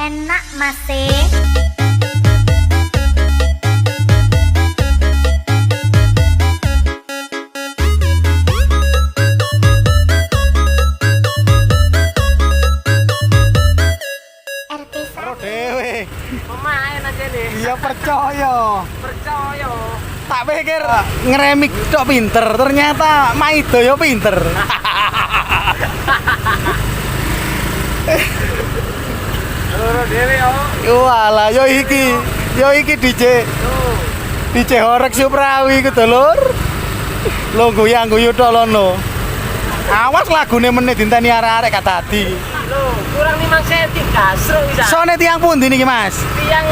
enak masih. Dewe. Pemain aja nih. Iya percaya. Percaya. Tak pikir ngeremik tok pinter, ternyata maido yo pinter. Loro dhewe yo. Walah yo iki DJ. DJ Horek Suprawi ku dulur. Lo goyang-guyu tok lono. Awas lagune meneh dinteni arek-arek gak dadi. Loh, kurang 5 cm gasro bisa. Sone tiang pundi niki, Mas? Tiang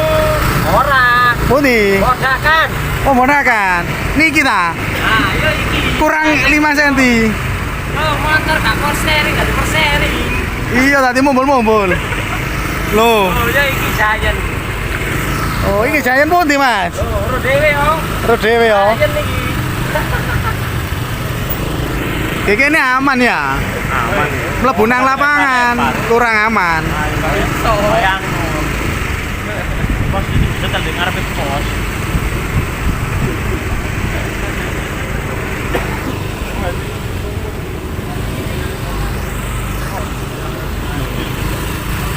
ora. Pundi? Modakan. Oh, monakan. Niki ta? Nah, yo iki. Kurang 5 cm. Oh, motor gak persering, gak persering. Iya tadi mumbul-mumbul. Loh. Oh, yo iki Giant. Oh, iki Giant pundi, Mas? Oh, ro dhewe yo. Ro dhewe yo. Giant iki. Iki ini aman ya? Aman. Mlebu nang lapangan, kurang aman. Sayang. Bos ini bisa tadi ngarepe pos.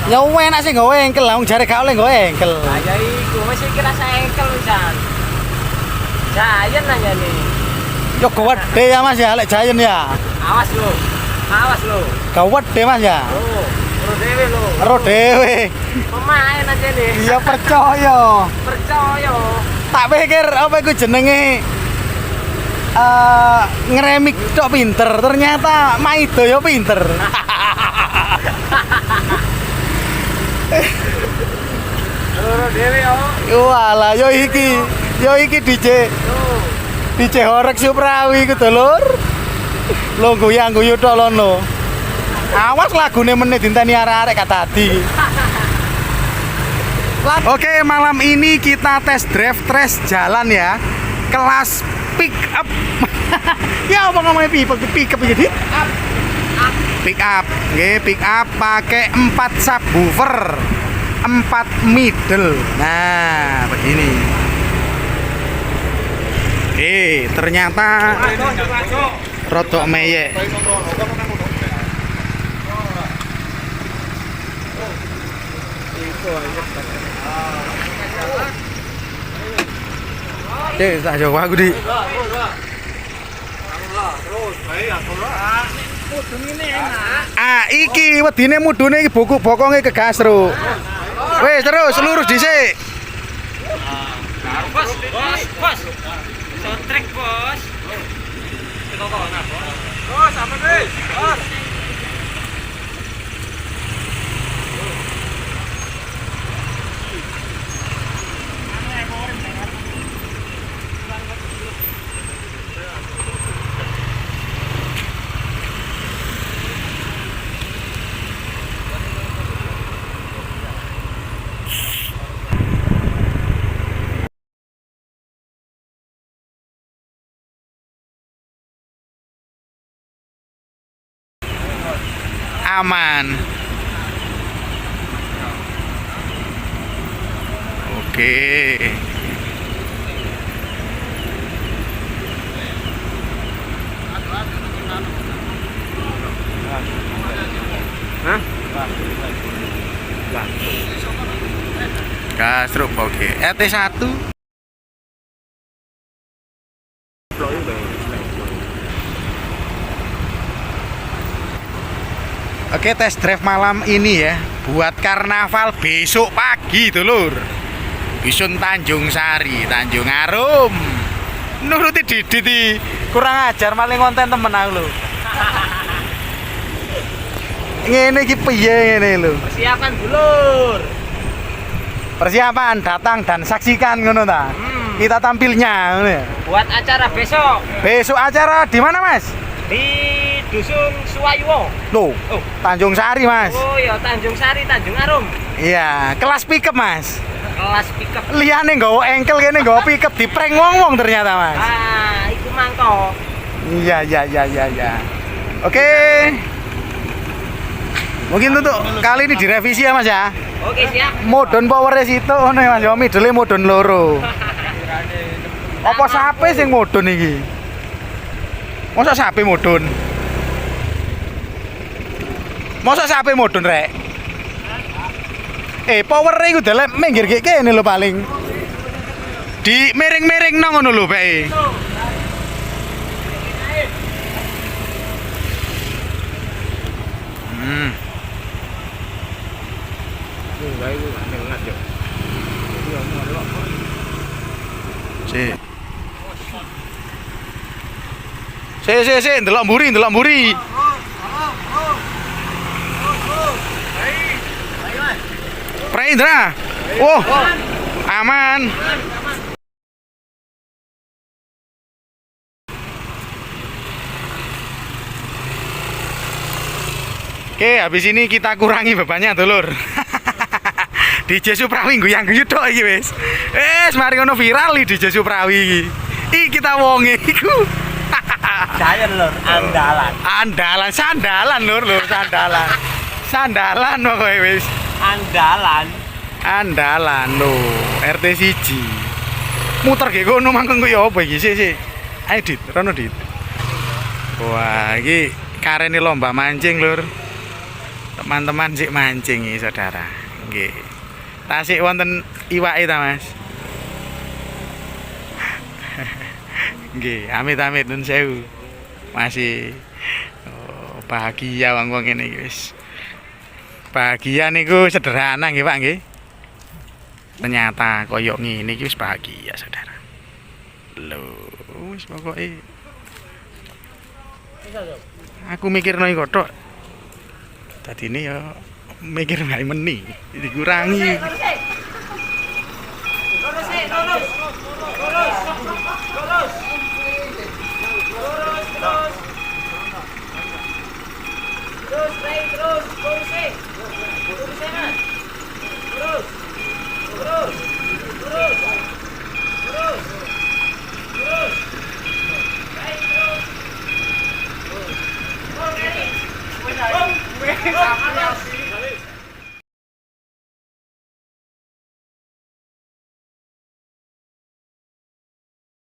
Ya enak sih nggawe engkel, wong jare gak oleh nggawe engkel. Ya iku wis iki rasa engkel pisan. Giant aja nih. Yo gede ya Mas ya, lek Giant ya. Awas lo. Awas lo. Gede Mas ya. Oh, ro dhewe lo. Ro dhewe. Pemain aja nih. Iya percaya. Percaya. Tak pikir apa iku jenenge ngeremik tok pinter, ternyata maido yo pinter. Loro dhewe yo. Walah yo iki DJ. DJ Horek Suprawi ku dulur. Lo goyang-guyu tok lono. Awas lagune meneh dinteni arek-arek gak dadi. Oke, malam ini kita test drive jalan ya. Kelas pick up. Ya apa ngomongnya pick up jadi? Pick up. Nggih, pick up pakai 4 subwoofer. 4 middle. Nah, begini. Ternyata rodok meyek. Tak jauh aku di. Iki wedine mudune iki bokonge kegasro. Wes terus lurus dhisik. Bos. Sotrek, bos. Bos, apa nih? Bos. Aman. Oke. Hah? Gasruk oke. ET1. Oke, test drive malam ini ya, buat karnaval besok pagi dulur. Dusun Tanjung Sari, Tanjung Arum. Nuruti Didi, kurang ajar maling konten temen aku lho. Ngene iki piye ngene lho. Persiapan dulur. Persiapan datang dan saksikan ngono ta. Kita tampilnya ngono ya. Buat acara besok Besok acara di mana, Mas? di Dusun Suwayuwo. Loh, Tanjung Sari, Mas. Oh ya, Tanjung Sari, Tanjung Arum. Iya, kelas pickup, Mas. Kelas pickup. Liyane nggawa engkel kene nggawa pickup diprank wong-wong ternyata, Mas. Ah, iku mangko. Iya. Oke. Mungkin untuk kali ini direvisi ya Mas ya. Oke, siap. Modon powernya situ ngono ya Mas. Ya middle modon loro. Apa sape sing modon iki? Masa sape modon? Masa sape modon rek? Power iku delep minggir kene lho paling. Di miring-miring nang ngono lho bae. Si, ndelok mburi. Pra Indra. Oh, aman. Oke, habis ini kita kurangi bebannya, dulur. DJ Suprawi goyang-guyu tok iki wis. Mari ngono viral iki DJ Suprawi iki. Iki kita wonge iku. Saya lur, Andalan, sandalan lur, sandalan pokoke wis. Andalan lho, RT 1. Muter ge kono mangkon kok ya apa iki sik. Ayo Dit, rono Dit. Wah, iki karene lomba mancing lur. Teman-teman sik mancing iki saudara. Nggih. Tasik wonten iwake ta Mas? Nggih, amit-amit nun sewu. Masih bahagia wong-wong ngene iki wis. Bahagia niku sederhana nggih Pak nggih. Ternyata koyo ngene iki wis bahagia saudara. Lho, wis pokoke aku mikirno iki kok. Dadine ya mikir gawe meni, dikurangi. Terus.